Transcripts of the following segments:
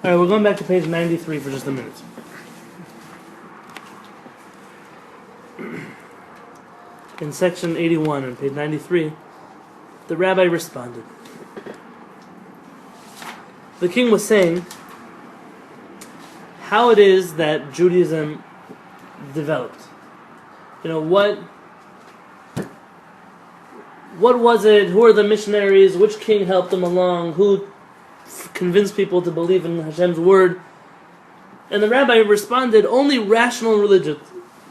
Alright, we're going back to page 93 for just a minute. In section 81 on page 93, the rabbi responded. The king was saying how it is that Judaism developed. You know, what was it? Who are the missionaries? Which king helped them along? Who convinced people to believe in Hashem's word? And the rabbi responded, only rational religion,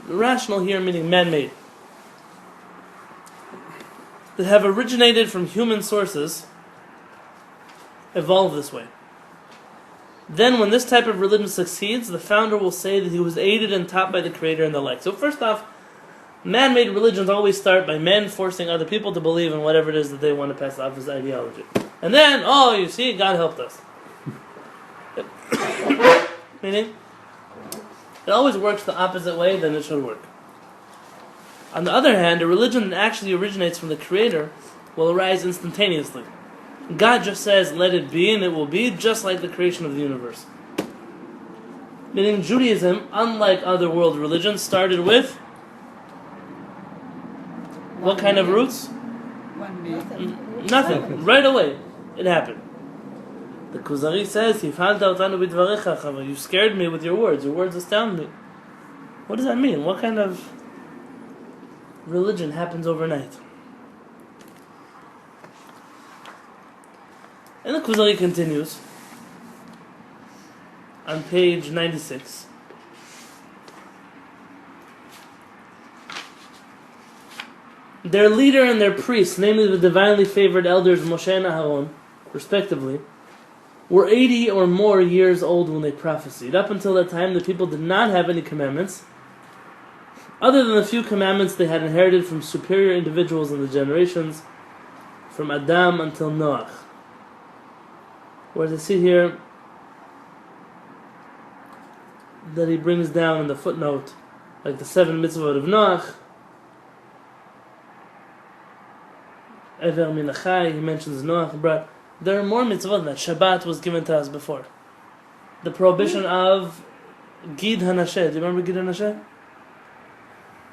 rational here meaning man-made, that have originated from human sources, evolve this way. Then when this type of religion succeeds, the founder will say that he was aided and taught by the Creator and the like. So first off, man-made religions always start by men forcing other people to believe in whatever it is that they want to pass off as ideology. And then, oh, you see, God helped us. Meaning, it always works the opposite way than it should work. On the other hand, a religion that actually originates from the Creator will arise instantaneously. God just says, let it be, and it will be, just like the creation of the universe. Meaning Judaism, unlike other world religions, started with what kind of roots? Nothing. Right away, it happened. The Kuzari says, you scared me with your words. Your words astound me. What does that mean? What kind of religion happens overnight? And the Kuzari continues on page 96. Their leader and their priests, namely the divinely favored elders Moshe and Aaron, respectively, were 80 or more years old when they prophesied. Up until that time, the people did not have any commandments, other than the few commandments they had inherited from superior individuals in the generations, from Adam until Noach. Whereas I see here that he brings down in the footnote, like the 7 mitzvot of Noach, Ever Minachai, he mentions Noach, but there are more mitzvot that Shabbat was given to us before. The prohibition of Gid Hanasheh. Do you remember Gid Hanasheh?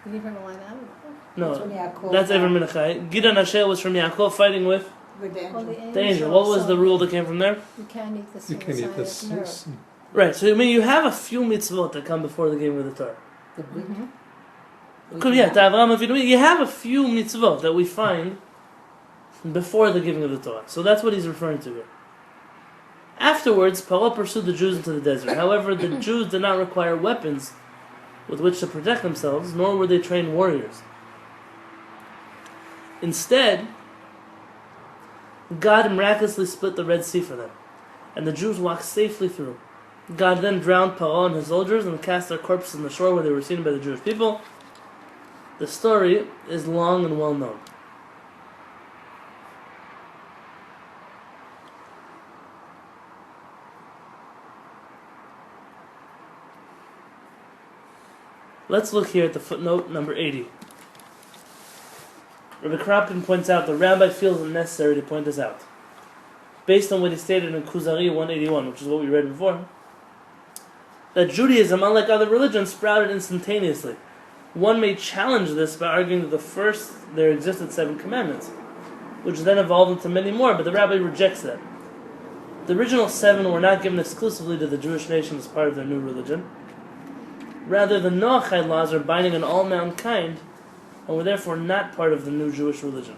You didn't remember that? No, that's Ever Minachai. Gid Hanasheh was from Yaakov fighting with the angel. What was the rule that came from there? You can't eat the Right, so I mean, you have a few mitzvot that come before the giving of the Torah. You have a few mitzvot that we find before the giving of the Torah. So that's what he's referring to here. Afterwards, Paro pursued the Jews into the desert. However, the Jews did not require weapons with which to protect themselves, nor were they trained warriors. Instead, God miraculously split the Red Sea for them, and the Jews walked safely through. God then drowned Paro and his soldiers and cast their corpses on the shore where they were seen by the Jewish people. The story is long and well known. Let's look here at the footnote number 80. Rabbi Kropkin points out the rabbi feels it necessary to point this out, based on what he stated in Kuzari 181, which is what we read before, that Judaism, unlike other religions, sprouted instantaneously. One may challenge this by arguing that first there existed 7 commandments, which then evolved into many more, but the rabbi rejects that. The original 7 were not given exclusively to the Jewish nation as part of their new religion. Rather, the Noachide laws are binding on all mankind, and were therefore not part of the new Jewish religion.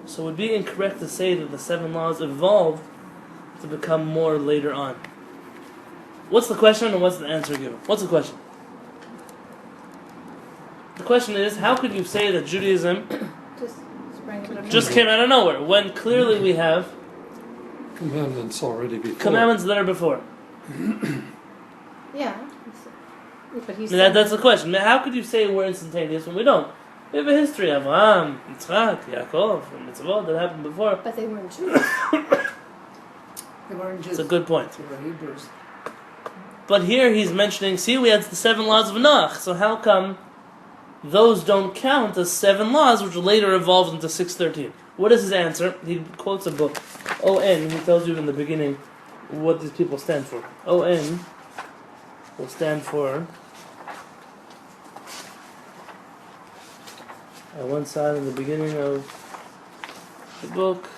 So it would be incorrect to say that the 7 laws evolved to become more later on. What's the question and what's the answer given? What's the question? The question is, how could you say that Judaism just came out of nowhere, when clearly we have commandments already before. Commandments that are before. Yeah. But that's the question. How could you say we're instantaneous when we don't? We have a history of Abraham, Yitzchak, Yaakov, and mitzvot that happened before. But they weren't Jews. They weren't Jews. It's a good point. They were Hebrews. But here he's mentioning, see, we had the 7 laws of Noach, so how come those don't count as 7 laws, which later evolved into 613? What is his answer? He quotes a book, O.N., he tells you in the beginning what these people stand for. ON will stand for, on one side in the beginning of the book,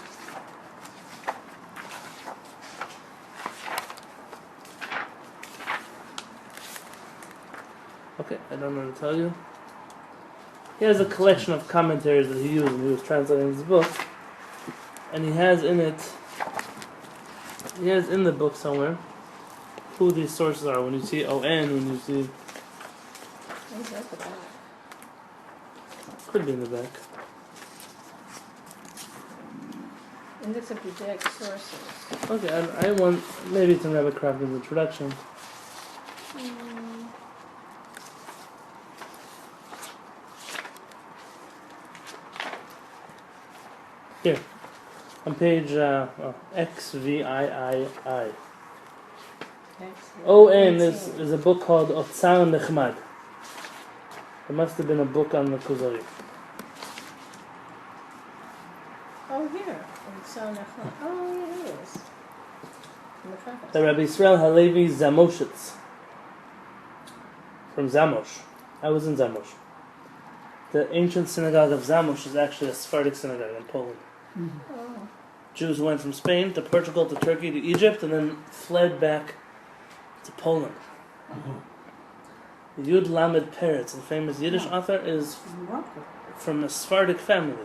okay, I don't know to tell you. He has a collection of commentaries that he used when he was translating this book, and he has in the book somewhere who these sources are. When you see ON, when you see, Where's that the back? could be in the back. Index of Judaic sources. Okay, I want, maybe it's in Rabbi Kraft's introduction. Here, on page XVIII. ON is a book called Otsar Nechmad. There must have been a book on the Kuzari. Oh, here. It's on the Oh, yeah, it is. In the preface. The Rabbi Israel Halevy Zamoshitz from Zamosh. I was in Zamosh. The ancient synagogue of Zamosh is actually a Sephardic synagogue in Poland. Oh. Jews went from Spain to Portugal to Turkey to Egypt and then fled back to Poland. Yud Lamed Peretz, the famous Yiddish author, is from a Sephardic family.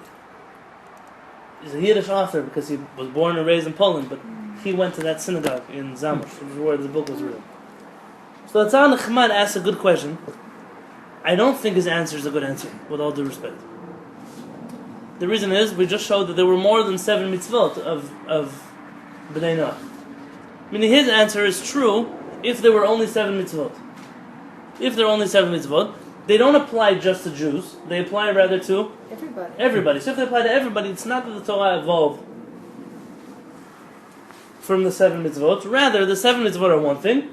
He's a Yiddish author because he was born and raised in Poland, but he went to that synagogue in Zamosh, which is where the book was written. So Tzal Nechmad asks a good question. I don't think his answer is a good answer, with all due respect. The reason is, we just showed that there were more than 7 mitzvot of B'nai Noach. Meaning his answer is true if there were only 7 mitzvot. If there are only 7 mitzvot, they don't apply just to Jews, they apply rather to everybody. So if they apply to everybody, it's not that the Torah evolved from the 7 mitzvot, rather the 7 mitzvot are one thing,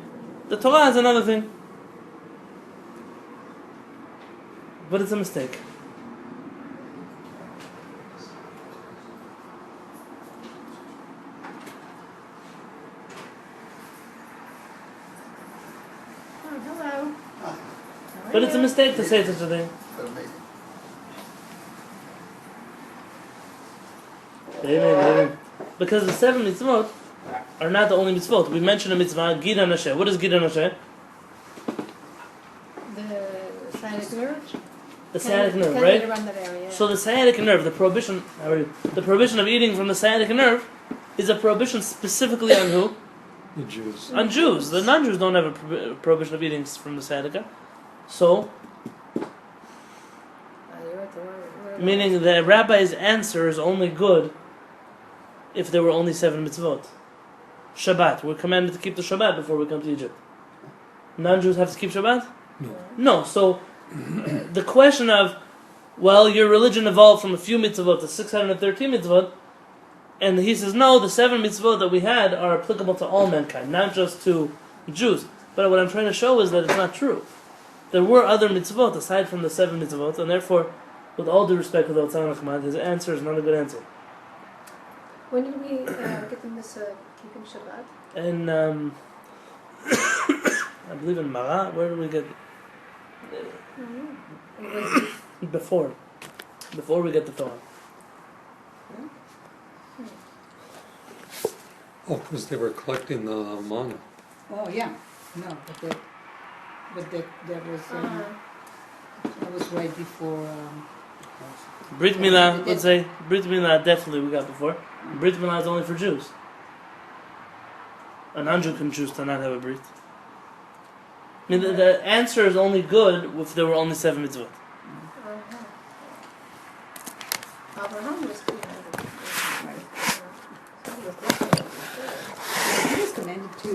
the Torah is another thing. But it's a mistake. Hello. But it's a mistake to say such a thing. Because the 7 mitzvot are not the only mitzvot. We mentioned a mitzvah, Gid HaNasheh. What is Gid HaNasheh? The sciatic nerve? The sciatic nerve, Kind right? of around that area. So the sciatic nerve, the prohibition of eating from the sciatic nerve is a prohibition specifically on who? The Jews. On Jews. The non-Jews don't have a prohibition of eating from the sciatica. So, You're at the word. meaning the rabbi's answer is only good if there were only 7 mitzvot. Shabbat. We're commanded to keep the Shabbat before we come to Egypt. Non-Jews have to keep Shabbat? No. So, the question of, well, your religion evolved from a few mitzvot to 613 mitzvot, and he says, no, the 7 mitzvot that we had are applicable to all mankind, not just to Jews. But what I'm trying to show is that it's not true. There were other mitzvot aside from the 7 mitzvot, and therefore, with all due respect to the Tzal Nechmad, his answer is not a good answer. When did we get them this keeping Shabbat? And I believe in Mara. Where did we get? It was Before we get the Torah. Oh, because they were collecting the manna. Oh, yeah, no, but that was right before, Brit Milah, let's say Brit Milah definitely we got before. Brit Milah is only for Jews. A non-Jew can choose to not have a Brit. I mean, the answer is only good if there were only 7 mitzvot. Abraham was 300. he was commanded to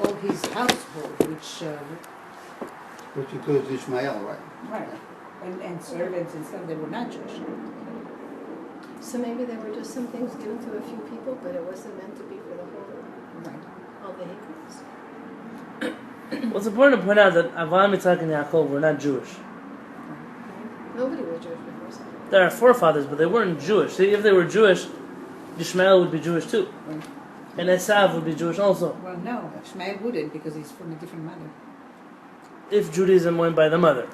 all his household, which includes Ishmael, right? right, and servants and stuff, they were not Jewish. So maybe there were just some things given to a few people, but it wasn't meant to be for the whole, Right. all the Hebrews. Well, it's important to point out that Avraham, Yitzhak, and Yaakov were not Jewish. Nobody was Jewish before Sarah. They're our forefathers, but they weren't Jewish. See, if they were Jewish, Ishmael would be Jewish too. And Esav would be Jewish also, Well, no, Ishmael wouldn't because he's from a different mother. if Judaism went by the mother.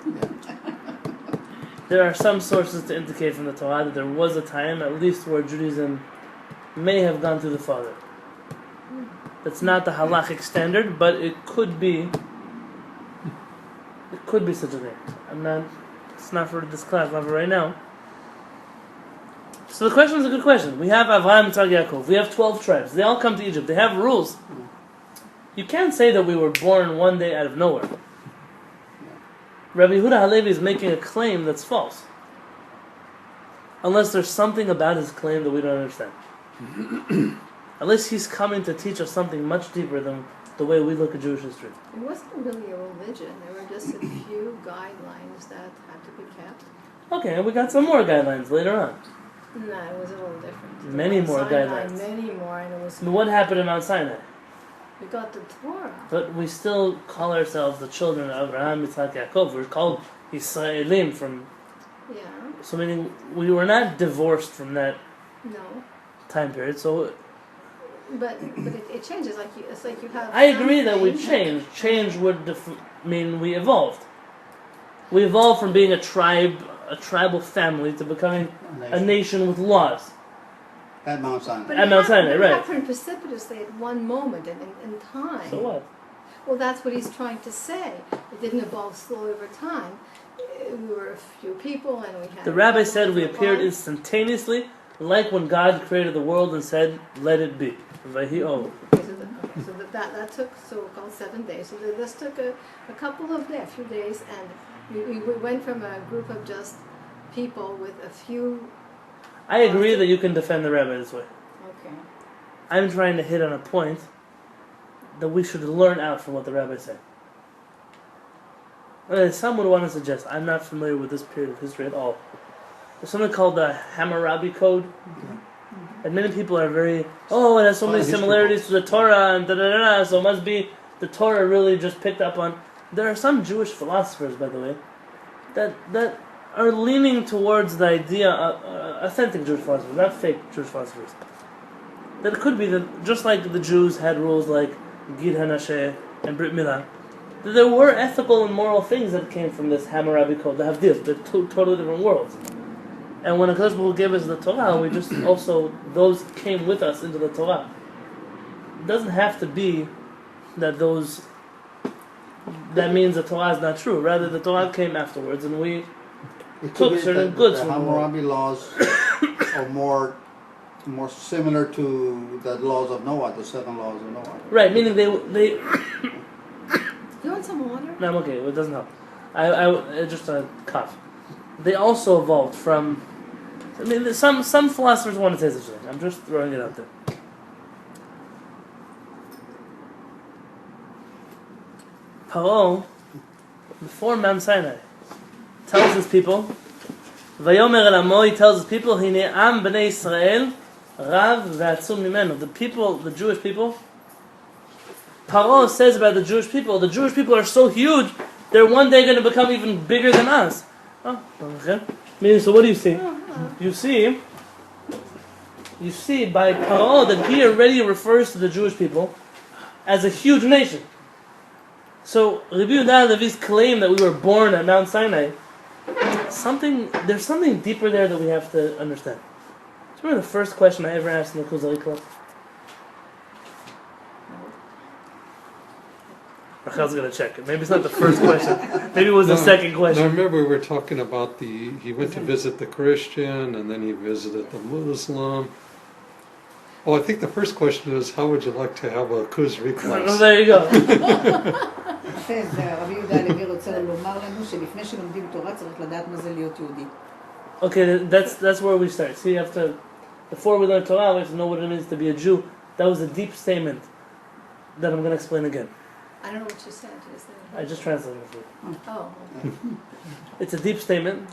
There are some sources to indicate from the Torah that there was a time, at least, where Judaism may have gone through the father. That's not the halachic standard, but it could be. It could be such a thing. It's not for this class, not for right now. So the question is a good question. We have Avraham, Yitzhak, Yaakov. We have 12 tribes. They all come to Egypt. They have rules. You can't say that we were born one day out of nowhere. Rabbi Yehuda Halevy is making a claim that's false. Unless there's something about his claim that we don't understand. Unless he's coming to teach us something much deeper than the way we look at Jewish history. It wasn't really a religion. There were just a few guidelines that had to be kept. Okay, and we got some more guidelines later on. No, it was a little different. Many more Sinai, guidelines. Many more, and it was. But what happened in Mount Sinai? We got the Torah. But we still call ourselves the children of Abraham, Yitzhak, Yaakov. We're called Yisraelim from... Yeah. So meaning we were not divorced from that No. time period. So But it changes. It's like you have. I agree that we something- changed. Change would mean we evolved. We evolved from being a tribal family, to becoming a nation with laws. At Mount Sinai. But At Mount Sinai, it right. happened precipitously at one moment in time. So what? Well, that's what he's trying to say. It didn't evolve slowly over time. We were a few people, and we had. The rabbi said we governments appeared involved. instantaneously, like when God created the world and said, "Let it be." Vahi-o. So that took so-called 7 days. So this took a couple of days, a few days, and we went from a group of just people with a few. I agree that you can defend the rabbi this way. Okay. I'm trying to hit on a point that we should learn out from what the rabbi said. Some would want to suggest, I'm not familiar with this period of history at all. There's something called the Hammurabi Code. And many people are very, it has so many history similarities books. to the Torah, and da-da-da-da, so it must be the Torah really just picked up on. There are some Jewish philosophers, by the way, that are leaning towards the idea of authentic Jewish philosophers, not fake Jewish philosophers. That it could be that just like the Jews had rules like Gid Hanasheh and Brit Milah, that there were ethical and moral things that came from this Hammurabi Code, the Havdil, the two totally different worlds. And when HaKadosh Baruch Hu gave us the Torah, we just also, those came with us into the Torah. It doesn't have to be that that means the Torah is not true. Rather, the Torah came afterwards, and we It took could be certain that goods the from the world. Hammurabi laws are more similar to the laws of Noah, the 7 laws of Noah. Right, meaning they You want some water? no, I'm okay, it doesn't help. I just a cough. They also evolved from, I mean, some philosophers want to say such a thing. I'm just throwing it out there. Paro, before Mount Sinai, tells his people, Vayomer el Amo, he tells his people, Hine am b'nei Israel, Rav v'atzum mimenu. The people, the Jewish people, Paro says about the Jewish people are so huge, they're one day going to become even bigger than us. Oh, okay. Meaning, so what do you see? You see by Paro that he already refers to the Jewish people as a huge nation. So Rabbi Yehuda Halevy's claim that we were born at Mount Sinai, there's something deeper there that we have to understand. Do you remember the first question I ever asked in the Kuzari class? Rachel's gonna check it. Maybe it's not the first question. Maybe it was the second No, I question. remember we were talking about he went to visit the Christian and then he visited the Muslim. Oh, I think the first question is, how would you like to have a Kuzari Oh, class? there you go. יפה, זה רבי יהודה הלוי רוצה לומר לנו שלפני שלומדים תורה צריך לדעת מה זה להיות יהודי. Okay, that's where we start. See, you have to, before we learn Torah, we have to know what it means to be a Jew. That was a deep statement that I'm going to explain again. I don't know what you said. Is that? I just translated it for you. Oh. It's a deep statement,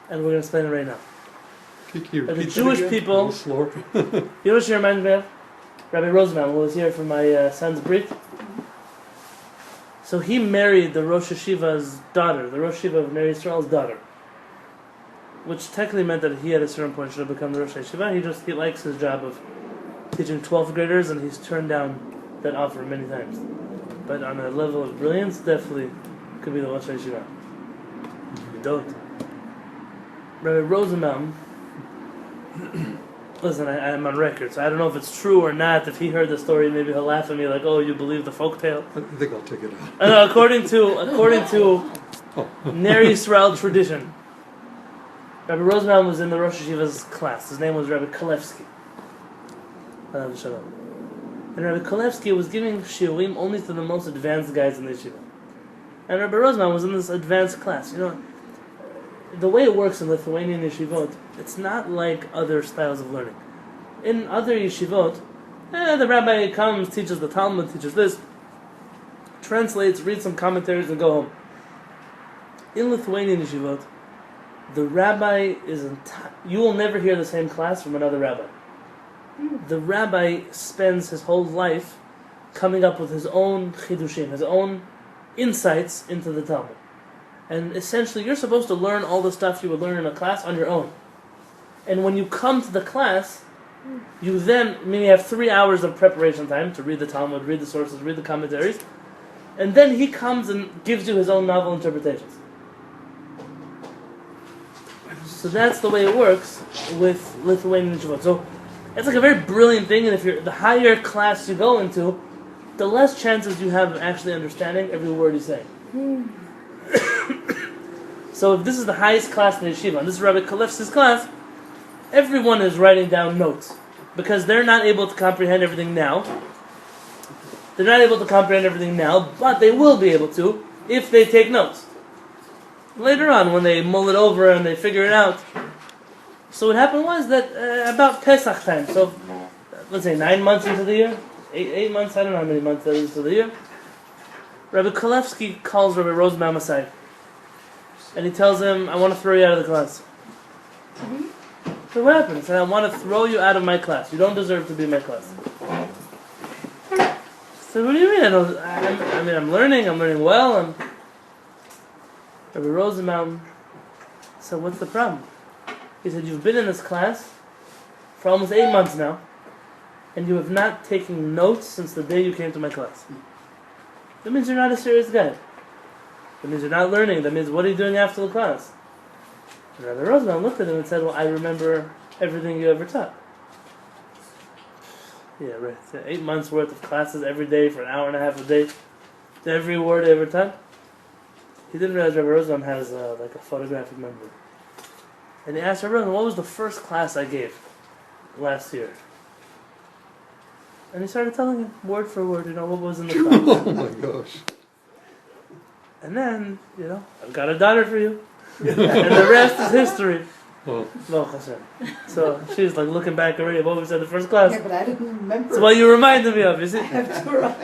and we're going to explain it right now. Can you The repeat that Jewish again? people- A little slower. You know what she reminds me of? Rabbi Rosenbaum, who was here for my son's brit. So he married the Rosh Hashiva's daughter, the Rosh Hashiva of Mary Israel's daughter. Which technically meant that he at a certain point should have become the Rosh Hashiva. He likes his job of teaching 12th graders, and he's turned down that offer many times. But on a level of brilliance, definitely could be the Rosh Yeshiva. You don't. Rabbi Rosenbaum, listen, I'm on record, so I don't know if it's true or not. If he heard the story, maybe he'll laugh at me like, "Oh, you believe the folktale?" I think I'll take it out. According to Ner Yisrael tradition, Rabbi Rosenbaum was in the Rosh Yeshiva's class. His name was Rabbi Kalevsky. And Rabbi Kalevsky was giving shiurim only to the most advanced guys in the yeshiva. And Rabbi Rosenbaum was in this advanced class. You know, the way it works in Lithuanian yeshivot, it's not like other styles of learning. In other yeshivot, the rabbi comes, teaches the Talmud, teaches this, translates, reads some commentaries, and go home. In Lithuanian yeshivot, the rabbi is you will never hear the same class from another rabbi. The rabbi spends his whole life coming up with his own chidushim, his own insights into the Talmud. And essentially, you're supposed to learn all the stuff you would learn in a class on your own. And when you come to the class, you have 3 hours of preparation time to read the Talmud, read the sources, read the commentaries, and then he comes and gives you his own novel interpretations. So that's the way it works with Lithuanian yeshivot. So it's like a very brilliant thing, and if the higher class you go into, the less chances you have of actually understanding every word he's saying. So if this is the highest class in the yeshiva, and this is Rabbi Kalevsky's class, everyone is writing down notes, because they're not able to comprehend everything now. They're not able to comprehend everything now, but they will be able to if they take notes. Later on, when they mull it over and they figure it out. So what happened was that about Pesach time, so let's say 9 months into the year, 8 months, I don't know how many months that is into the year, Rabbi Kalevsky calls Rabbi Rosenbaum aside. And he tells him, "I want to throw you out of the class." So what happened? He said, "I want to throw you out of my class. You don't deserve to be in my class." So what do you mean? I'm learning well. Rabbi Rosenbaum said, "What's the problem?" He said, "You've been in this class for almost 8 months now, and you have not taken notes since the day you came to my class. That means you're not a serious guy. That means you're not learning. That means, what are you doing after the class?" And Rabbi Rosenbaum looked at him and said, "Well, I remember everything you ever taught." Yeah, right. 8 months worth of classes every day for an hour and a half a day. Every word I ever taught. He didn't realize Rabbi Rosenbaum has like a photographic memory. And he asked Rabbi Rosenbaum, "What was the first class I gave last year?" And he started telling him word for word, what was in the class. Oh my gosh. And then, I've got a daughter for you. And the rest is history. Well, so she's like looking back already at what we said in the first class. Yeah, but I didn't remember. It's what you reminded me of, you see? I have to write.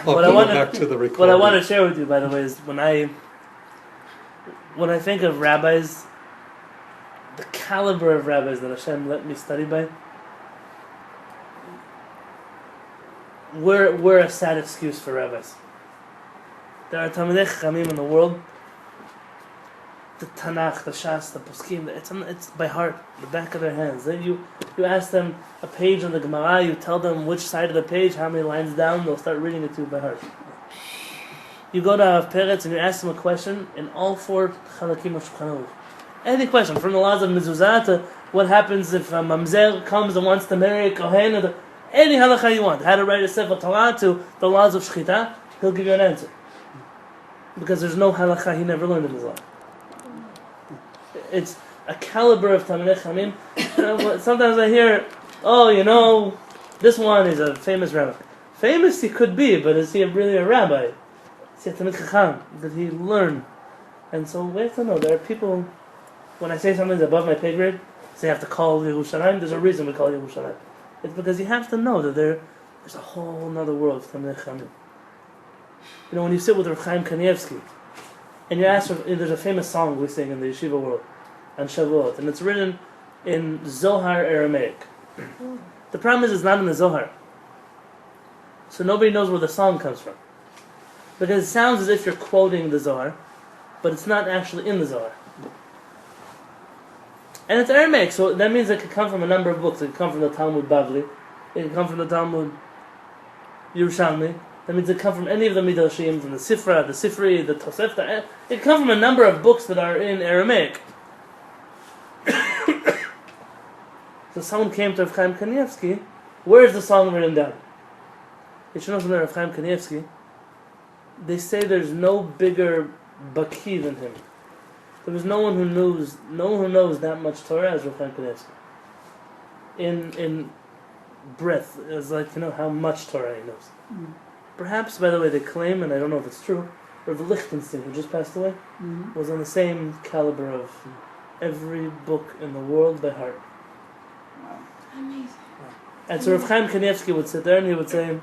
What I want back to the recording. What I want to share with you, by the way, is when I think of rabbis, the caliber of rabbis that Hashem let me study by, we're a sad excuse for rabbis. There are Talmidei Chachamim in the world. The Tanakh, the Shas, the Poskim, it's by heart, the back of their hands. Then you ask them a page on the Gemara, you tell them which side of the page, how many lines down, they'll start reading it to you by heart. You go to Rav Peretz and you ask them a question in all 4 Chalakim of Shulchan Aruch. Any question, from the laws of Mezuzah to what happens if a Mamzer comes and wants to marry a Kohen, or any halakha you want, how to write a Sefer Torah, to the laws of Shechita, he'll give you an answer. Because there's no halakha he never learned in his life. It's a caliber of Talmidei Chachamim. Sometimes I hear, this one is a famous rabbi. Famous he could be, but is he really a rabbi? Is he a Talmid Chacham? Did he learn? And so we have to know, there are people, when I say something's above my pay grade, say I have to call Yerushalayim, there's a reason we call Yerushalayim. It's because you have to know that there's a whole other world of Talmidei Chachamim. When you sit with Rav Chaim Kanievsky, and you ask, there's a famous song we sing in the yeshiva world, on Shavuot, and it's written in Zohar Aramaic. The problem is it's not in the Zohar. So nobody knows where the song comes from. Because it sounds as if you're quoting the Zohar, but it's not actually in the Zohar. And it's Aramaic, so that means it could come from a number of books. It could come from the Talmud Bavli. It could come from the Talmud Yerushalmi. That means it could come from any of the Midrashim, from the Sifra, the Sifri, the Tosefta. It could come from a number of books that are in Aramaic. So someone came to Rav Chaim Kanievsky. Where is the song written down? You should know from Rav Chaim Kanievsky. They say there's no bigger baki than him. There was no one who knows that much Torah as Rav Chaim Kanievsky. In breadth, it's like how much Torah he knows. Perhaps, by the way, they claim, and I don't know if it's true, Rav Lichtenstein, who just passed away, was on the same caliber of every book in the world by heart. Amazing. And so Rav Chaim Kanievsky would sit there and he would say,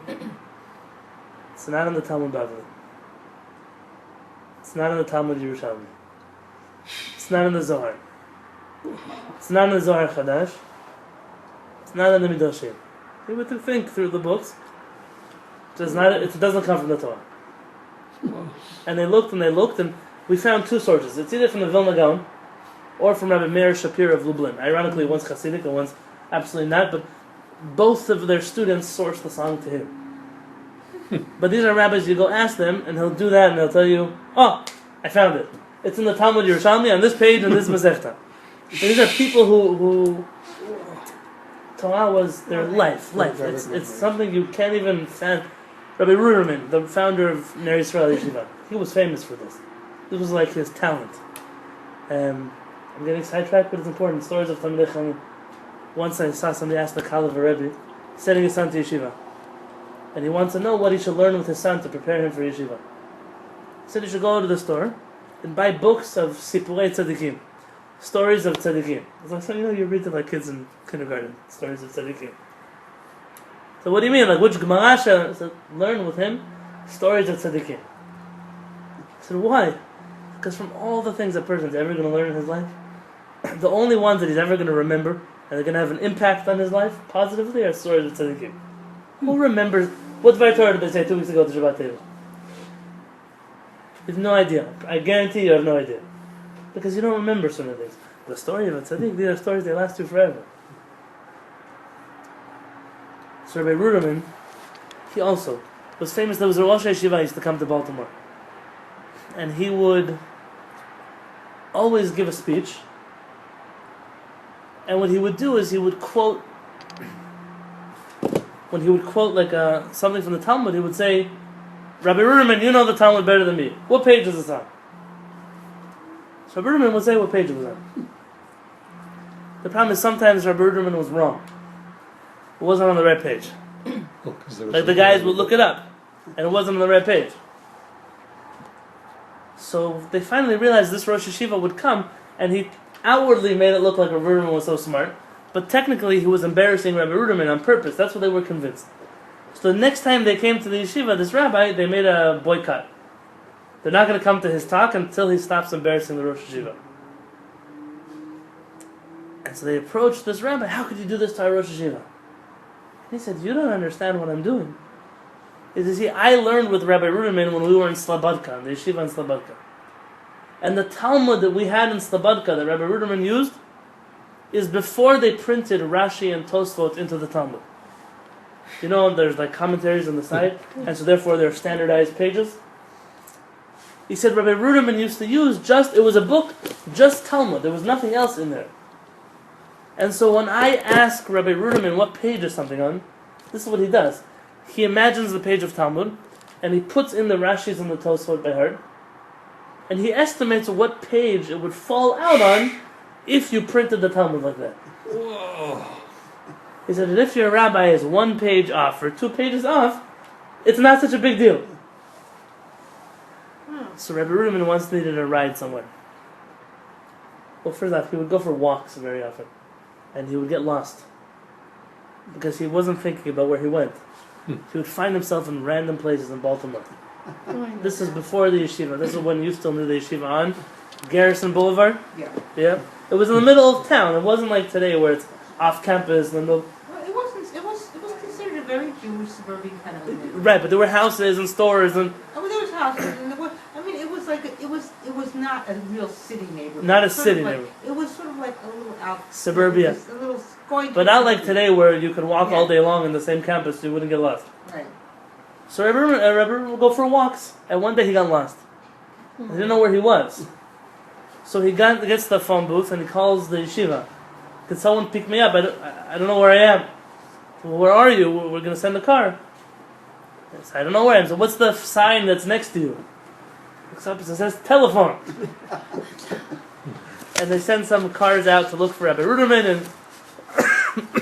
it's not in the Talmud Bavli. It's not in the Talmud Yerushalmi. It's not in the Zohar. It's not in the Zohar Chadash. It's not in the Midrashim. He would think through the books. It doesn't come from the Torah. And they looked, and we found two sources. It's either from the Vilna Gaon or from Rabbi Meir Shapir of Lublin. Ironically, one's Hasidic and one's absolutely not, but both of their students sourced the song to him. But these are rabbis, you go ask them, and he'll do that, and he'll tell you, oh, I found it. It's in the Talmud Yerushalmi, on this page, in this Masechta. These are people who Torah was their life. It's something you can't even fathom. Rabbi Ruderman, the founder of Ner Yisrael Yeshiva, he was famous for this. This was like his talent. I'm getting sidetracked, but it's important. Stories of Talmidei Chachamim. Once I saw somebody ask the Kal of a Rebbe, sending his son to yeshiva, and he wants to know what he should learn with his son to prepare him for yeshiva. He said he should go to the store and buy books of Sipurei Tzadikim, stories of Tzadikim. It's like, so you read to like kids in kindergarten, stories of Tzadikim. So what do you mean? Like which Gemara should learn with him? Stories of Tzadikim. I said, why? Because from all the things a person's ever going to learn in his life, the only ones that he's ever going to remember and they're going to have an impact on his life positively are stories of Tzadikim. Who remembers what Dvar Torah did they say 2 weeks ago at the Shabbat table? You have no idea. I guarantee you have no idea. Because you don't remember certain things. The story of a tzaddik, these are stories that last you forever. So Rabbi Ruderman, he also was famous. There was a Rosh Yeshiva who used to come to Baltimore. And he would always give a speech. And what he would do is he would quote, when he would quote like something from the Talmud, he would say, Rabbi Ruderman, you know the Talmud better than me. What page is this on? So Rabbi Ruderman would say what page it was on. The problem is sometimes Rabbi Ruderman was wrong. It wasn't on the right page. Like the guys would look it up, and it wasn't on the right page. So they finally realized this Rosh Yeshiva would come, and he outwardly made it look like Rabbi Ruderman was so smart, but technically he was embarrassing Rabbi Ruderman on purpose. That's what they were convinced. So the next time they came to the yeshiva, this rabbi, they made a boycott. They're not going to come to his talk until he stops embarrassing the Rosh Yeshiva. And so they approached this rabbi, how could you do this to our Rosh Yeshiva? And he said, you don't understand what I'm doing. He says, I learned with Rabbi Ruderman when we were in Slobodka, in the yeshiva in Slobodka. And the Talmud that we had in Slobodka that Rabbi Ruderman used is before they printed Rashi and Tosfot into the Talmud. You know, there's like commentaries on the side, and so therefore they're standardized pages. He said Rabbi Ruderman used to use it was a book, just Talmud. There was nothing else in there. And so when I ask Rabbi Ruderman what page is something on, this is what he does. He imagines the page of Talmud, and he puts in the Rashis and the Tosfot by heart, and he estimates what page it would fall out on if you printed the Talmud like that. Whoa. He said that if your rabbi is 1 page off or 2 pages off, it's not such a big deal. So Rabbi Ruderman once needed a ride somewhere. Well, first off, he would go for walks very often, and he would get lost because he wasn't thinking about where he went. He would find himself in random places in Baltimore. This is before the yeshiva. This is when you still knew the yeshiva on Garrison Boulevard. Yeah. It was in the middle of town. It wasn't like today where it's off campus in the middle. Well, it wasn't. It was considered a very Jewish suburban kind of thing. Right, but there were houses and stores and. Oh, well, there was houses, and there was. I mean, it was like it was was not a real city neighborhood. Not a It was sort city of like- neighborhood. It was sort of like a little out. Suburbia. It was a little going. But not like today where you could walk Yeah. all day long in the same campus, so you wouldn't get lost. Right. So Rabbi Reuben would go for walks, and one day he got lost. He didn't know where he was. So he gets to the phone booth and he calls the yeshiva. Can someone pick me up? I don't know where I am. Well, where are you? We're going to send a car. Yes, I don't know where I am. So what's the sign that's next to you? Looks up, it says telephone. And they send some cars out to look for Rabbi Ruderman, and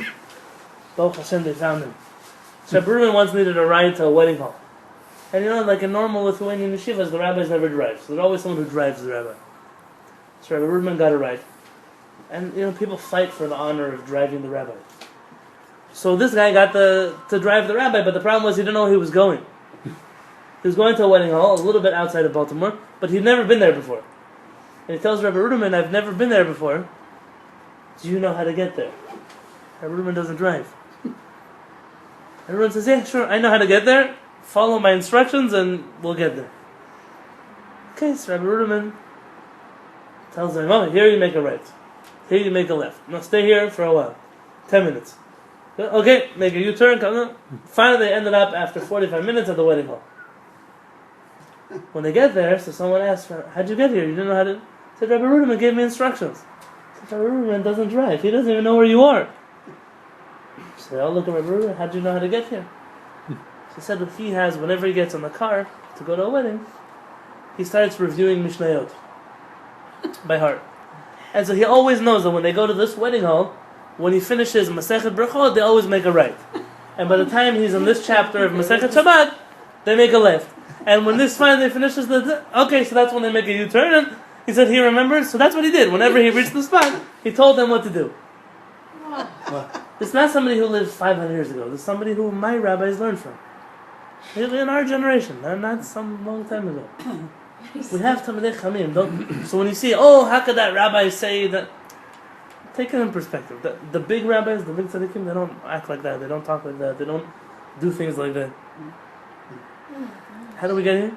Baruch Hashem, they found him. So Rabbi Ruderman once needed a ride to a wedding hall. And you know, like in normal Lithuanian yeshivas, the rabbis never drive. So there's always someone who drives the rabbi. So Rabbi Ruderman got a ride. And you know, people fight for the honor of driving the rabbi. So this guy got to drive the rabbi, but the problem was he didn't know where he was going. He was going to a wedding hall, a little bit outside of Baltimore, but he'd never been there before. And he tells Rabbi Ruderman, I've never been there before. Do you know how to get there? Rabbi Ruderman doesn't drive. Everyone says, yeah, sure, I know how to get there. Follow my instructions and we'll get there. Okay, so Rabbi Ruderman tells him, oh, here you make a right. Here you make a left. Now stay here for a while. 10 minutes. Okay, make a U-turn, come on. Finally they ended up after 45 minutes at the wedding hall. When they get there, so someone asked, how'd you get here? You didn't know how to... He said, Rabbi Ruderman gave me instructions. He said, Rabbi Ruderman doesn't drive. He doesn't even know where you are. So they all look at Rabbi Ruderman, how'd you know how to get here? He said that he has, whenever he gets on the car to go to a wedding, he starts reviewing Mishnayot by heart. And so he always knows that when they go to this wedding hall, when he finishes Masechet Brachot, they always make a right. And by the time he's in this chapter of Masechet Shabbat, they make a left. And when this finally finishes okay, so that's when they make a U-turn. And he said he remembers, so that's what he did. Whenever he reached the spot, he told them what to do. It's not somebody who lived 500 years ago. This is somebody who my rabbis learned from. In our generation, not some long time ago. We have Talmidei Chachamim. So when you see, how could that rabbi say that? Take it in perspective. The big rabbis, the big tzaddikim, they don't act like that. They don't talk like that. They don't do things like that. How do we get here?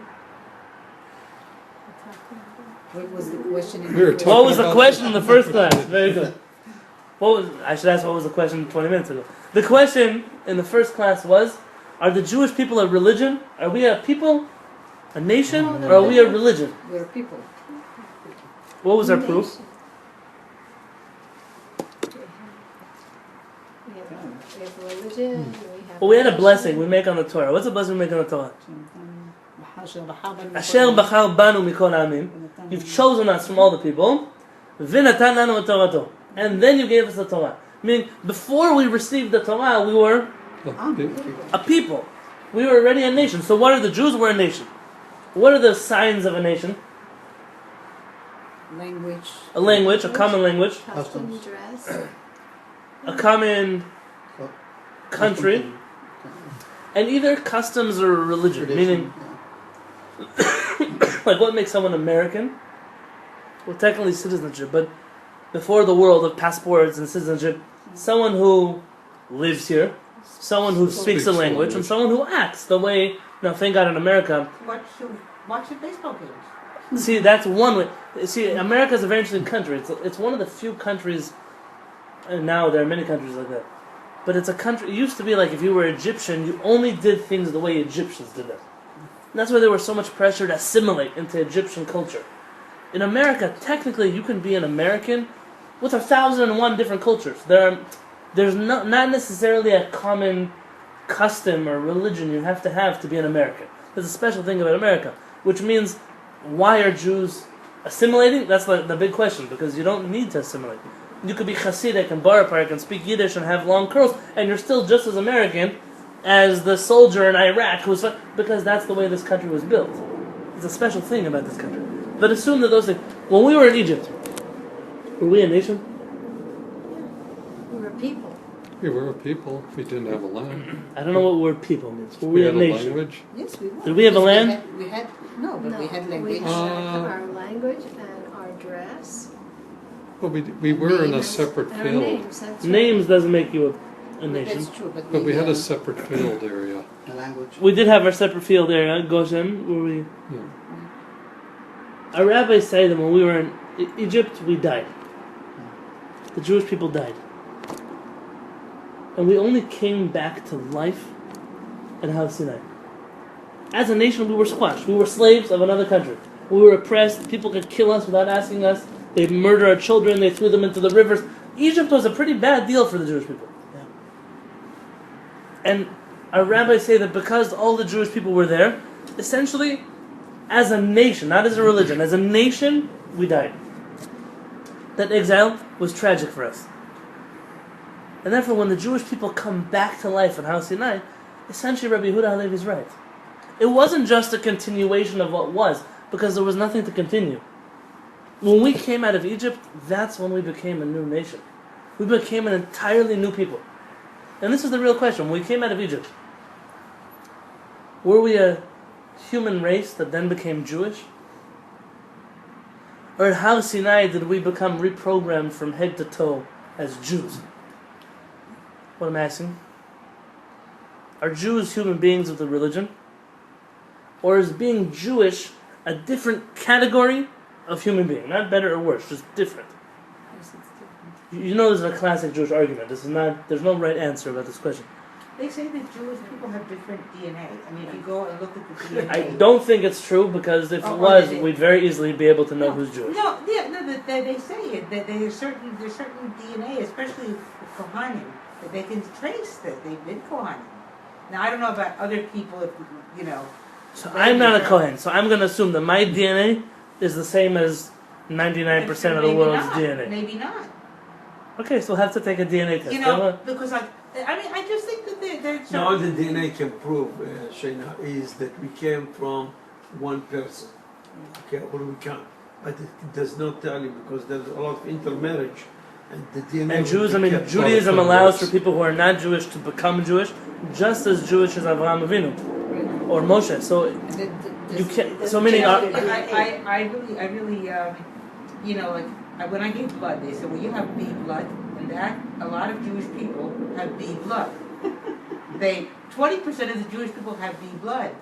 What was the question? What was the question in the first class? Very good. I should ask what was the question 20 minutes ago. The question in the first class was, are the Jewish people a religion? Are we a people, a nation, or are we a religion? We're people. What was our proof? We have religion, Well, we had a blessing we make on the Torah. What's the blessing we make on the Torah? Asher bachar banu mikol ha'amim. You've chosen us from all the people. V'natan lanu et Torato. And then you gave us the Torah. Meaning, before we received the Torah, we were a people. We were already a nation. So what are the Jews? We're a nation. What are the signs of a nation? Language. A language, a common language. custom dress. A common country. And either customs or religion. Meaning, like what makes someone American? Well, technically citizenship, but before the world of passports and citizenship, someone who lives here, someone who speaks the language, and someone who acts the way, thank God in America. Watch the baseball games. See, that's one way. See, America is a very interesting country. It's one of the few countries, and now there are many countries like that. But it's a country, it used to be like if you were Egyptian, you only did things the way Egyptians did them. And that's why there was so much pressure to assimilate into Egyptian culture. In America, technically, you can be an American with 1,001 different cultures. There's not necessarily a common custom or religion you have to be an American. There's a special thing about America, which means, why are Jews assimilating? That's the big question, because you don't need to assimilate. You could be Hasidic and Bar Park and speak Yiddish and have long curls, and you're still just as American as the soldier in Iraq because that's the way this country was built. It's a special thing about this country. But assume that those things... When we were in Egypt, were we a nation? We were people. We were a people. We didn't have a land. I don't know what word people means. Were We we a had a nation? language. Yes, we were. Did we have a Because land? We had language. We had our language and our dress. Well, we were in a separate Our field. names. That's right. Names doesn't make you a nation. That's true, But we had a separate field area. The language. We did have our separate field area, Goshen, where we... Yeah. Our rabbis say that when we were in Egypt, we died. The Jewish people died. And we only came back to life in Har Sinai. As a nation, we were squashed. We were slaves of another country. We were oppressed. People could kill us without asking us. They murdered our children. They threw them into the rivers. Egypt was a pretty bad deal for the Jewish people. Yeah. And our rabbis say that because all the Jewish people were there, essentially, as a nation, not as a religion, as a nation, we died. That exile was tragic for us. And therefore, when the Jewish people come back to life in Har Sinai, essentially Rabbi Yehuda Halevi is right. It wasn't just a continuation of what was, because there was nothing to continue. When we came out of Egypt, that's when we became a new nation. We became an entirely new people. And this is the real question. When we came out of Egypt, were we a human race that then became Jewish? Or at Har Sinai did we become reprogrammed from head to toe as Jews? What I'm asking? Are Jews human beings with a religion? Or is being Jewish a different category of human being? Not better or worse, just different. You know this is a classic Jewish argument. There's no right answer about this question. They say that Jewish people have different DNA. I mean, if you go and look at the DNA. I don't think it's true, because if it was, we'd very easily be able to know who's Jewish. They say it. That there's certain DNA, especially with Kohanim, that they can trace that they've been Kohanim. Now, I don't know about other people, if you know. So I'm not a Kohen, so I'm going to assume that my DNA is the same as 99% of the world's DNA. Maybe not. Okay, so we'll have to take a DNA test. You know, because I just think that there's Now all the DNA can prove, Shayna, is that we came from one person. Okay, or we can't. But it does not tell you, because there's a lot of intermarriage. And the DNA and Jews, Judaism allows for people who are not Jewish to become Jewish, just as Jewish as Avraham Avinu or Moshe. So you can't. So meaning, I really, you know, like when I gave blood, they said, well, you have B blood, and that a lot of Jewish people have B blood. 20% of the Jewish people have B blood,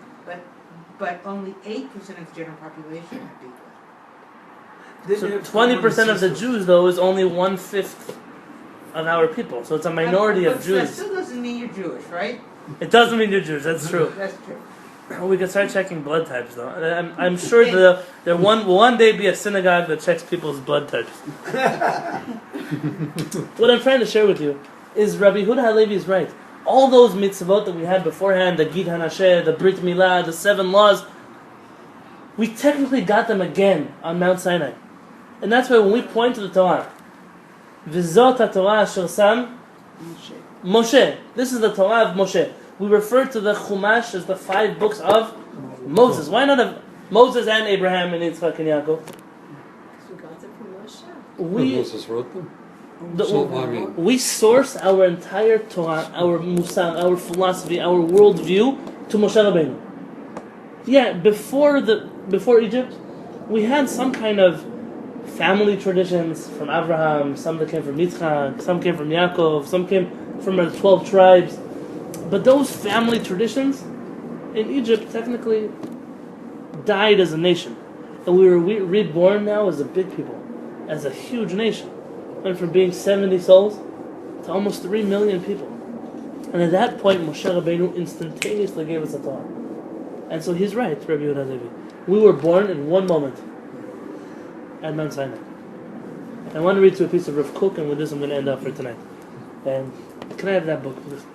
but only 8% of the general population have B blood. So 20% of the Jews, though, is only 1/5 of our people. So it's a minority of Jews. That still doesn't mean you're Jewish, right? It doesn't mean you're Jewish. That's true. That's true. We could start checking blood types, though. I'm sure there will one day be a synagogue that checks people's blood types. What I'm trying to share with you is Rabbi Yehuda Halevi is right. All those mitzvot that we had beforehand, the Gid Hanasheh, the Brit Milah, the 7 laws, we technically got them again on Mount Sinai. And that's why when we point to the Torah, V'zot HaTorah asher sam Moshe. This is the Torah of Moshe. We refer to the Chumash as the 5 books of Moses. Why not of Moses and Abraham and Yitzchak and Yaakov? Because we got them from Moshe. Moses wrote them? We source our entire Torah, our Musar, our philosophy, our worldview to Moshe Rabbeinu. Yeah, before Egypt, we had some kind of family traditions from Abraham, some that came from Yitzchak, some came from Yaakov, some came from the 12 tribes. But those family traditions in Egypt technically died as a nation. And we were reborn now as a big people, as a huge nation. Went from being 70 souls to almost 3 million people. And at that point, Moshe Rabbeinu instantaneously gave us a Torah. And so he's right, Rabbi Yehuda Halevi. We were born in one moment at Mount Sinai. I want to read to a piece of Rav Kook, and with this I'm going to end up for tonight. And can I have that book, please?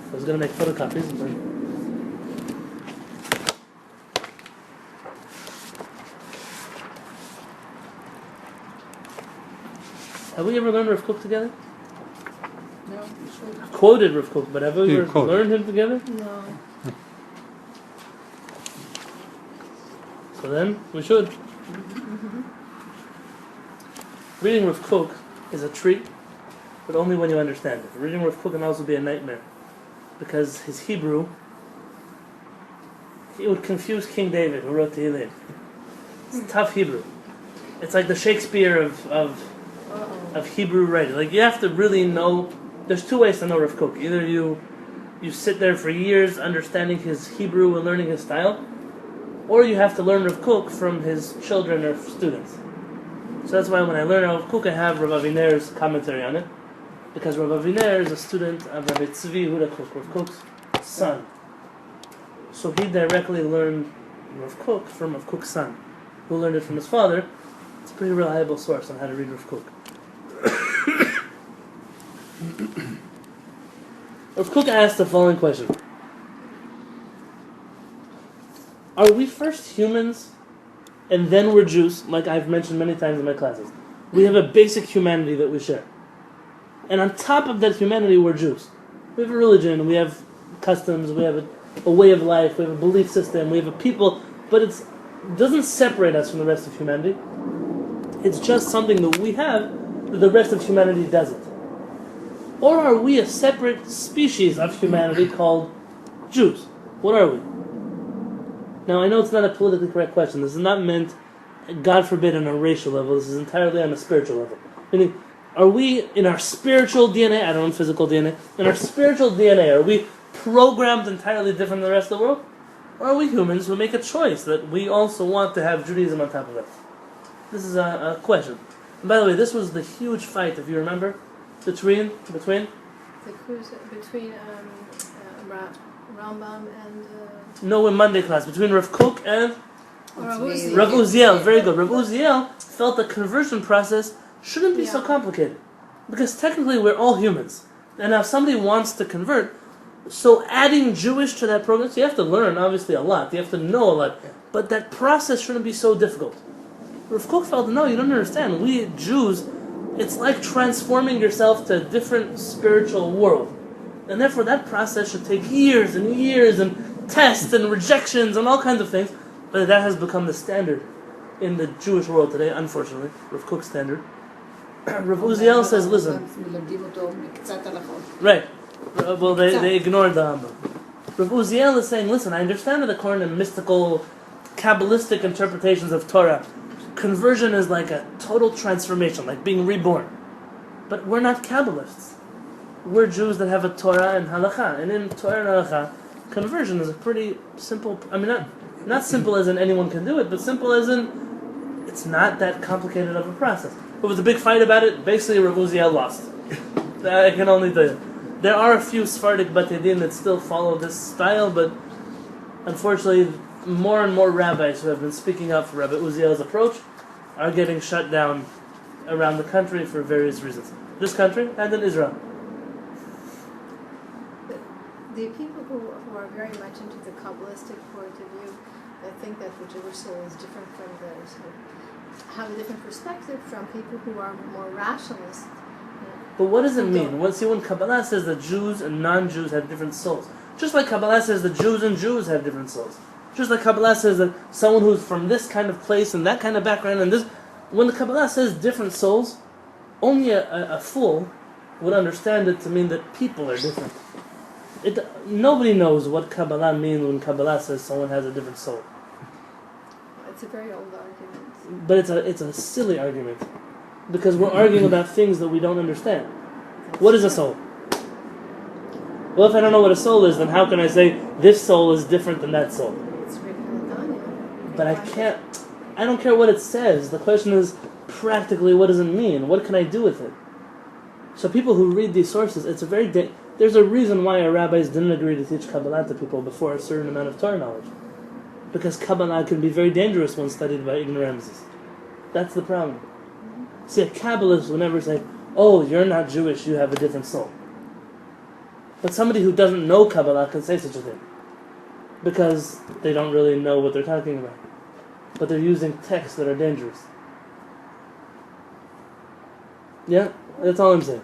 I was going to make photocopies. But have we ever learned Rav Kook together? No, we should. Quoted Rav Kook, but have we ever learned him together? No. So then, we should. Reading Rav Kook is a treat, but only when you understand it. Reading Rav Kook can also be a nightmare, because his Hebrew, he would confuse King David, who wrote Kehillat. It's tough Hebrew. It's like the Shakespeare of Hebrew writing. Like, you have to really know. There's 2 ways to know Rav Kook. Either you sit there for years understanding his Hebrew and learning his style, or you have to learn Rav Kook from his children or students. So that's why when I learn Rav Kook, I have Rav Aviner's commentary on it, because Rav Aviner is a student of Rabbi Tzvi Huda Kook, Rav Kook's son. So he directly learned Rav Kook from Rav Kook's son, who learned it from his father. It's a pretty reliable source on how to read Rav Kook. Rav Kook asked the following question. Are we first humans and then we're Jews, like I've mentioned many times in my classes? We have a basic humanity that we share. And on top of that humanity, we're Jews. We have a religion, we have customs, we have a way of life, we have a belief system, we have a people, but it doesn't separate us from the rest of humanity. It's just something that we have that the rest of humanity doesn't. Or are we a separate species of humanity called Jews? What are we? Now, I know it's not a politically correct question. This is not meant, God forbid, on a racial level. This is entirely on a spiritual level. Meaning, are we, in our spiritual DNA, I don't know physical DNA, in our spiritual DNA, are we programmed entirely different than the rest of the world? Or are we humans who make a choice that we also want to have Judaism on top of us? This is a question. And by the way, this was the huge fight, if you remember, between Between Rambam and... No, in Monday class, between Rav Kook and Rav Uziel. Very good. Rav Uziel felt the conversion process shouldn't be so complicated. Because technically we're all humans. And now if somebody wants to convert, so adding Jewish to that program, so you have to learn obviously a lot, you have to know a lot, but that process shouldn't be so difficult. Rav Kook felt, no, you don't understand. We Jews, it's like transforming yourself to a different spiritual world. And therefore that process should take years and years and tests and rejections and all kinds of things. But that has become the standard in the Jewish world today, unfortunately. Rav Kook's standard. Rav Uziel says, listen. Right. Well, they ignored the Rambam. Rav Uziel is saying, listen, I understand that according to mystical, Kabbalistic interpretations of Torah, conversion is like a total transformation, like being reborn. But we're not Kabbalists. We're Jews that have a Torah and Halakha. And in Torah and Halakha, conversion is a pretty simple, I mean, not simple as in anyone can do it, but simple as in it's not that complicated of a process. There was a big fight about it. Basically, Rav Uziel lost. I can only tell you. There are a few Sephardic Batei Din that still follow this style, but unfortunately, more and more rabbis who have been speaking up for Rabbi Uziel's approach are getting shut down around the country for various reasons. This country and in Israel. The people who are very much into the Kabbalistic point of view, that think that the Jewish soul is different from those who have a different perspective from people who are more rationalist. But what does it mean? When Kabbalah says that Jews and non-Jews have different souls, just like Kabbalah says that Jews and Jews have different souls, just like Kabbalah says that someone who's from this kind of place and that kind of background and this, when the Kabbalah says different souls, only a fool would understand it to mean that people are different. Nobody knows what Kabbalah means when Kabbalah says someone has a different soul. It's a very old argument. But it's a silly argument. Because we're arguing about things that we don't understand. What is a soul? Well, if I don't know what a soul is, then how can I say this soul is different than that soul? It's written in the Tanya. But I don't care what it says. The question is, practically, what does it mean? What can I do with it? So people who read these sources, there's a reason why our rabbis didn't agree to teach Kabbalah to people before a certain amount of Torah knowledge. Because Kabbalah can be very dangerous when studied by ignoramuses. That's the problem. See, a Kabbalist would never say, oh, you're not Jewish, you have a different soul. But somebody who doesn't know Kabbalah can say such a thing. Because they don't really know what they're talking about. But they're using texts that are dangerous. Yeah? That's all I'm saying.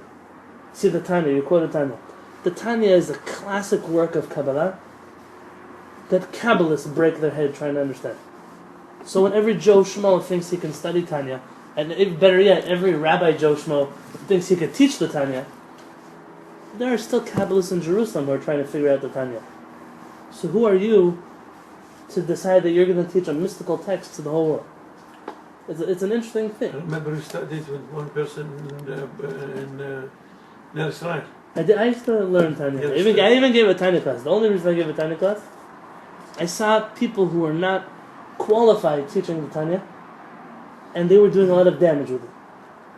See the Tanya, you quoted Tanya. The Tanya is a classic work of Kabbalah that Kabbalists break their head trying to understand. So when every Joe Schmo thinks he can study Tanya, and better yet, every Rabbi Joe Schmo thinks he could teach the Tanya, there are still Kabbalists in Jerusalem who are trying to figure out the Tanya. So who are you to decide that you're going to teach a mystical text to the whole world? It's an interesting thing. I remember we studied with one person in Israel. I used to learn Tanya. I even gave a Tanya class. The only reason I gave a Tanya class, I saw people who are not qualified teaching the Tanya, and they were doing a lot of damage with it.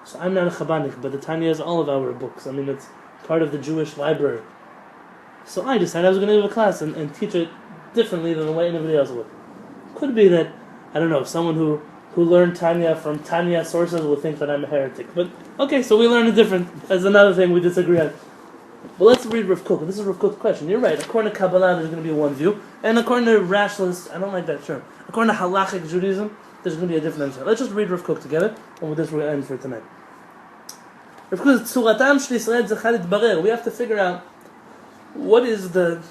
So I'm not a Chabadnik, but the Tanya is all of our books. I mean, it's part of the Jewish library. So I decided I was going to give a class and teach it differently than the way anybody else would. Could be that, I don't know, someone who learned Tanya from Tanya sources will think that I'm a heretic. But, okay, so we learn it different. That's another thing we disagree on. But let's read Rav Kook. This is Rav Kook's question. You're right. According to Kabbalah, there's going to be one view. And according to rationalists, I don't like that term. According to halachic Judaism, there's going to be a different understanding. Let's just read Rav Kook together, and with this we're going to end for tonight. Rav Kook says, "Tzuratam shel Yisrael zechad yitbarer." We have to figure out what is the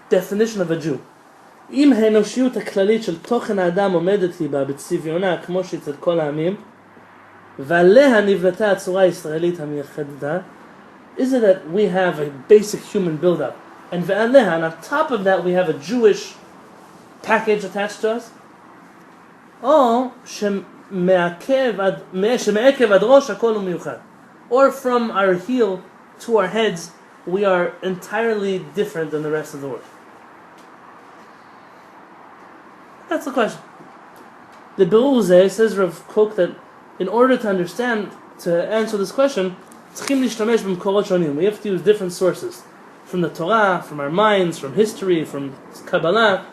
definition of a Jew. אם האנושיות הכללית של תוכן האדם עומדת היא בה בצביונה כמו שהיא אצל כל העמים ועליה נבנתה הצורה הישראלית המייחדת, is it that we have a basic human build-up and ועליה, and on top of that we have a Jewish package attached to us, או שמעכב עד ראש הכל הוא מיוחד, or from our heel to our heads we are entirely different than the rest of the world. That's the question. The Birur Zeh says Rav Kook that in order to understand, to answer this question, צריכים להשתמש במקורות שונים. We have to use different sources. From the Torah, from our minds, from history, from Kabbalah.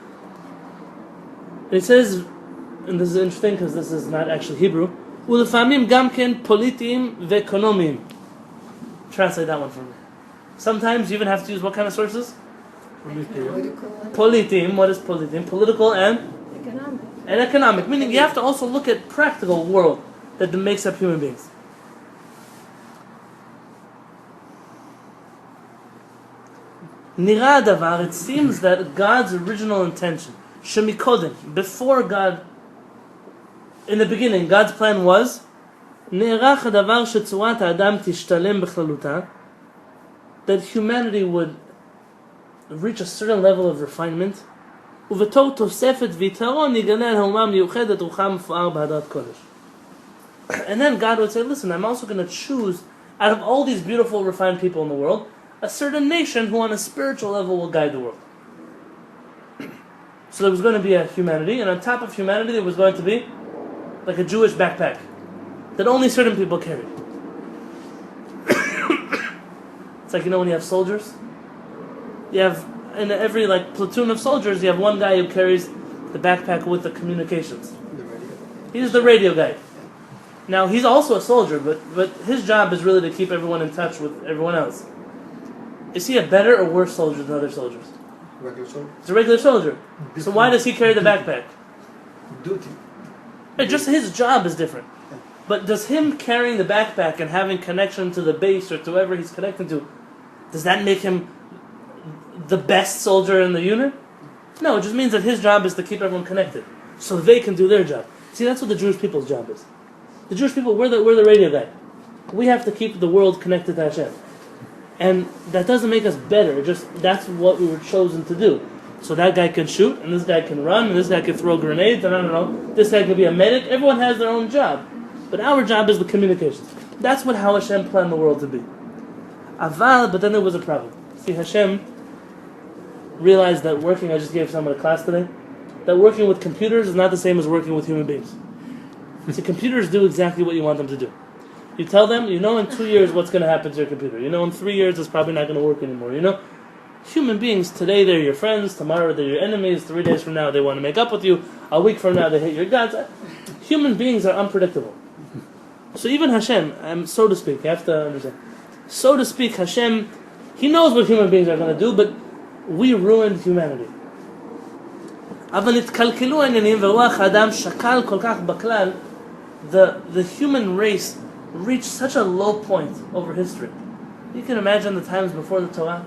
And he says, and this is interesting because this is not actually Hebrew, ולפעמים גם כן פוליטיים ואקונומיים. Translate that one for me. Sometimes you even have to use what kind of sources? Politim. What is politim? Political and economic. Meaning you have to also look at practical world that makes up human beings. Nira davar, it seems that God's original intention, shemikodem, before God, in the beginning, God's plan was נערך הדבר שצורת האדם תשתלם בכללותה, that humanity would reach a certain level of refinement, ובתור תוספת ויתרון יגלה על האומה המיוחדת רוחה מפואר בהדרת קודש. And then God would say, listen, I'm also going to choose, out of all these beautiful, refined people in the world, a certain nation who on a spiritual level will guide the world. So there was going to be a humanity, and on top of humanity there was going to be like a Jewish backpack that only certain people carried. It's like, you know, when you have soldiers, you have, in every like platoon of soldiers, you have one guy who carries the backpack with the communications. He's the radio guy. Now he's also a soldier, but his job is really to keep everyone in touch with everyone else. Is he a better or worse soldier than other soldiers? Regular soldier. He's a regular soldier. So why does he carry the backpack? Duty. Just his job is different. But does him carrying the backpack and having connection to the base or to whoever he's connecting to, does that make him the best soldier in the unit? No, it just means that his job is to keep everyone connected, so they can do their job. See, that's what the Jewish people's job is. The Jewish people, we're the radio guy. We have to keep the world connected to Hashem. And that doesn't make us better, just that's what we were chosen to do. So that guy can shoot, and this guy can run, and this guy can throw grenades, and I don't know, this guy can be a medic. Everyone has their own job. But our job is the communications. That's what how Hashem planned the world to be. Aval, but then there was a problem. See, Hashem realized that working, I just gave someone a class today, that working with computers is not the same as working with human beings. See, computers do exactly what you want them to do. You tell them, you know in 2 years what's going to happen to your computer. You know in 3 years it's probably not going to work anymore. You know, human beings, today they're your friends, tomorrow they're your enemies, 3 days from now they want to make up with you, a week from now they hate your gods. Human beings are unpredictable. So even Hashem, so to speak, you have to understand, so to speak, Hashem, He knows what human beings are going to do, but we ruined humanity. אבל התקלקלו העניינים ורוח האדם שקל כל כך בכלל, the human race reached such a low point over history. You can imagine the times before the Torah.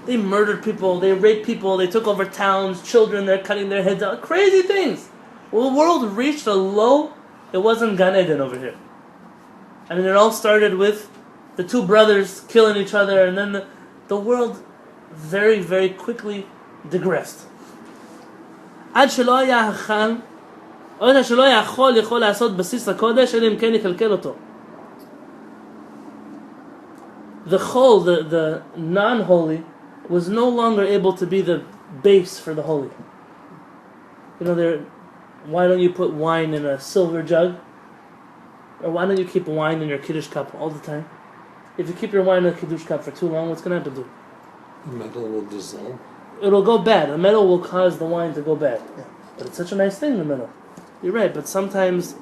They murdered people, they raped people, they took over towns, children, they're cutting their heads out, crazy things. Well, the world reached a low, it wasn't Gan Eden over here. I mean, it all started with the two brothers killing each other, and then the world very, very quickly digressed. עד שלא היה החל, או עד שלא היה יכול לעשות בסיס לקודש, אלא אם כן יקלקל אותו. The whole, the non-holy, was no longer able to be the base for the holy. You know, why don't you put wine in a silver jug? Or why don't you keep wine in your Kiddush cup all the time? If you keep your wine in a Kiddush cup for too long, what's going to happen to it? The metal will dissolve. It'll go bad. The metal will cause the wine to go bad. Yeah. But it's such a nice thing, the metal. You're right, but sometimes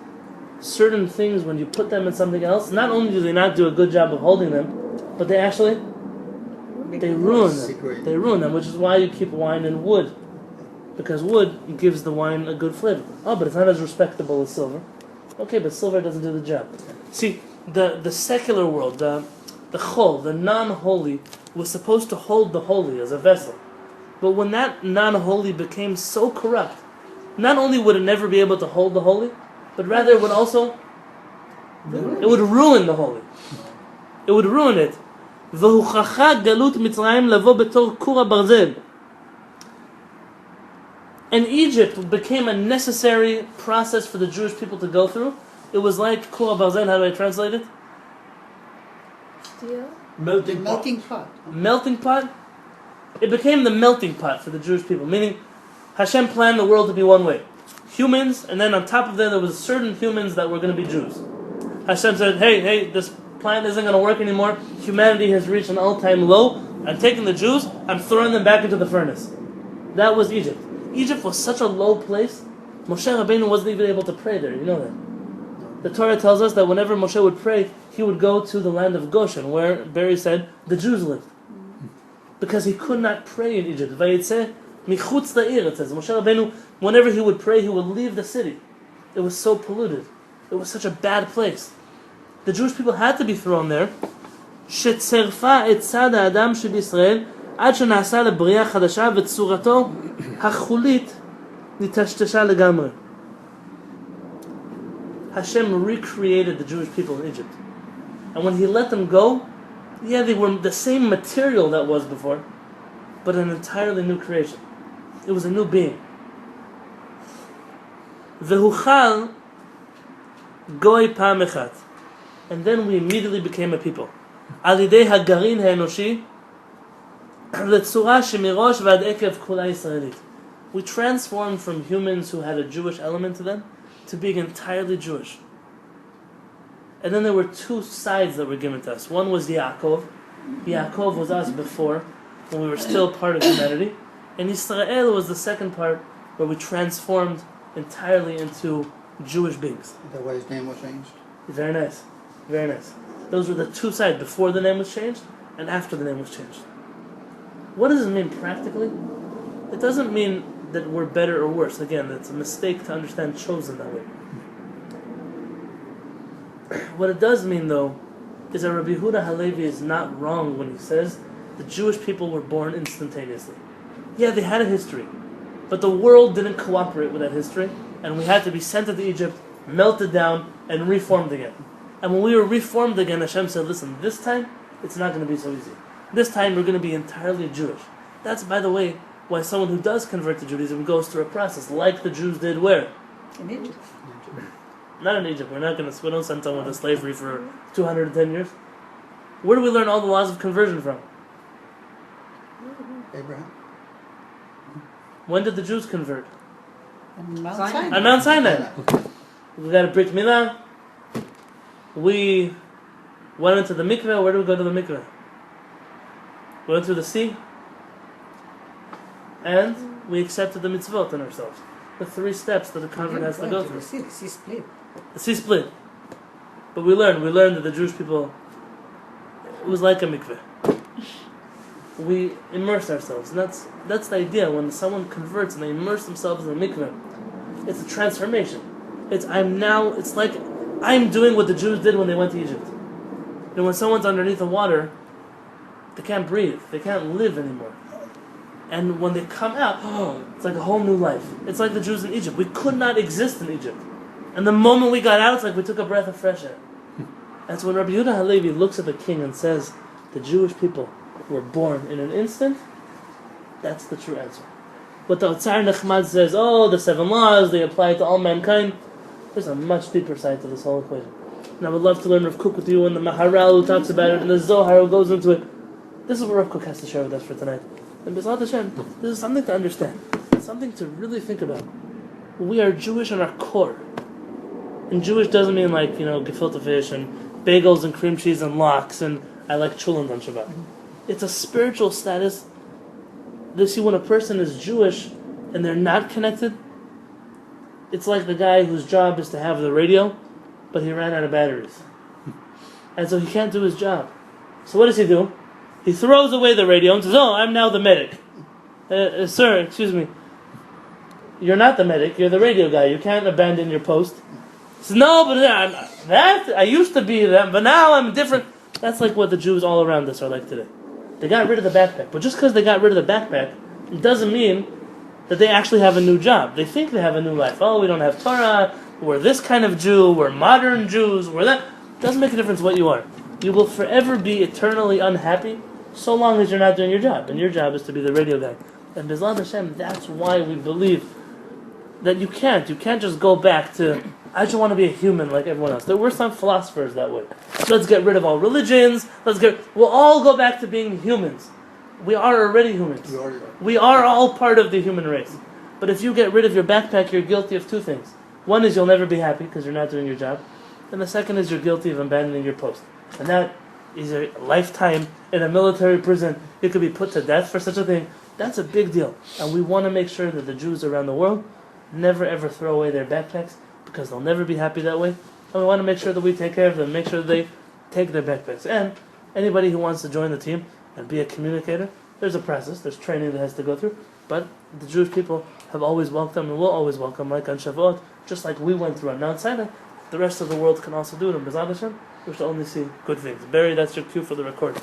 certain things, when you put them in something else, not only do they not do a good job of holding them, but they actually, they ruin them. Degrade. They ruin them, which is why you keep wine in wood. Because wood gives the wine a good flavor. Oh, but it's not as respectable as silver. Okay, but silver doesn't do the job. See, the secular world, the chol, the non-holy, was supposed to hold the holy as a vessel. But when that non-holy became so corrupt, not only would it never be able to hold the holy, but rather it would also, it would ruin the holy. It would ruin it. והוכחה גלות מצרים לבוא בתור כור הברזל. And Egypt became a necessary process for the Jewish people to go through. It was like Kura Barzel, how do I translate it? Steel? Melting pot. melting pot. Melting pot. It became the melting pot for the Jewish people, meaning Hashem planned the world to be one way. Humans, and then on top of that there was certain humans that were going to be Jews. Hashem said, hey, this plan isn't going to work anymore. Humanity has reached an all-time low. I'm taking the Jews, I'm throwing them back into the furnace. That was Egypt. Egypt was such a low place, Moshe Rabbeinu wasn't even able to pray there, you know that. The Torah tells us that whenever Moshe would pray, he would go to the land of Goshen, where Barry said the Jews lived. Because he could not pray in Egypt. Vayetze michutz la'ir, it says. Moshe Rabbeinu, whenever he would pray, he would leave the city. It was so polluted. It was such a bad place. The Jewish people had to be thrown there. שצרפה את צד האדם שבישראל עד שנעשה לבריאה חדשה וצורתו החולית נטשטשה לגמרי. Hashem recreated the Jewish people in Egypt. And when he let them go, yeah, they were the same material that was before, but an entirely new creation. It was a new being. Vehuchal goy pam echat. And then we immediately became a people. Al yidei hagarin haenoshi letzura shemirosh vad ekev kula Yisraelit. We transformed from humans who had a Jewish element to them to being entirely Jewish. And then there were two sides that were given to us. One was Yaakov. Yaakov was us before, when we were still part of humanity. And Yisrael was the second part, where we transformed entirely into Jewish beings. The way his name was changed. Very nice. Very nice. Those were the two sides, before the name was changed and after the name was changed. What does it mean practically? It doesn't mean that we're better or worse. Again, it's a mistake to understand chosen that way. What it does mean, though, is that Rabbi Yehuda Halevy is not wrong when he says the Jewish people were born instantaneously. Yeah, they had a history, but the world didn't cooperate with that history, and we had to be sent to Egypt, melted down, and reformed again. And when we were reformed again, Hashem said, listen, this time, it's not going to be so easy. This time, we're going to be entirely Jewish. That's, by the way, why someone who does convert to Judaism goes through a process, like the Jews did where? In Egypt. Not in Egypt. We don't send someone to slavery for 210 years. Where do we learn all the laws of conversion from? Abraham. When did the Jews convert? On Mount Sinai. Sinai. On Mount Sinai. We got a Brit Milah. We went into the mikveh. Where do we go to the mikveh? We went through the sea. And we accepted the mitzvot in ourselves. The 3 steps that a convert has to go through. The sea split. The sea split. But we learned that the Jewish people, it was like a mikveh. We immerse ourselves. And that's the idea. When someone converts and they immerse themselves in the mikveh, it's a transformation. It's like I'm doing what the Jews did when they went to Egypt. And when someone's underneath the water, they can't breathe. They can't live anymore. And when they come out, it's like a whole new life. It's like the Jews in Egypt. We could not exist in Egypt. And the moment we got out, it's like we took a breath of fresh air. And so when Rabbi Yehuda Halevy looks at the king and says, the Jewish people were born in an instant, that's the true answer. What the Otzar Nechmad says, the 7 laws, they apply to all mankind, there's a much deeper side to this whole equation. And I would love to learn Rav Kook with you, and the Maharal who talks about it, and the Zohar who goes into it. This is what Rav Kook has to share with us for tonight. And B'ezrat Hashem, this is something to understand, something to really think about. We are Jewish in our core. And Jewish doesn't mean like, gefilte fish and bagels and cream cheese and lox and I like chulent on Shabbat. It's a spiritual status. You see, when a person is Jewish and they're not connected, it's like the guy whose job is to have the radio, but he ran out of batteries. And so he can't do his job. So what does he do? He throws away the radio and says, "Oh, I'm now the medic." Sir, excuse me. You're not the medic, you're the radio guy. You can't abandon your post. He says, "No, but I used to be that, but now I'm different." That's like what the Jews all around us are like today. They got rid of the backpack. But just because they got rid of the backpack, it doesn't mean that they actually have a new job. They think they have a new life. Oh, we don't have Torah, we're this kind of Jew, we're modern Jews, we're that. It doesn't make a difference what you are. You will forever be eternally unhappy so long as you're not doing your job. And your job is to be the radio guy. And B'ezrat Hashem, that's why we believe that you can't just go back to, I just want to be a human like everyone else. There were some philosophers that way. So let's get rid of all religions, we'll all go back to being humans. We are already humans. We are all part of the human race. But if you get rid of your backpack, you're guilty of two things. One is you'll never be happy because you're not doing your job. And the second is you're guilty of abandoning your post. And that is a lifetime in a military prison. You could be put to death for such a thing. That's a big deal. And we want to make sure that the Jews around the world never ever throw away their backpacks because they'll never be happy that way. And we want to make sure that we take care of them, make sure that they take their backpacks. And anybody who wants to join the team and be a communicator, there's a process, there's training that has to go through. But the Jewish people have always welcomed and will always welcome, like on Shavuot, just like we went through on Mount Sinai. The rest of the world can also do it. And B'ezrat Hashem, we should only see good things. Barry, that's your cue for the recording.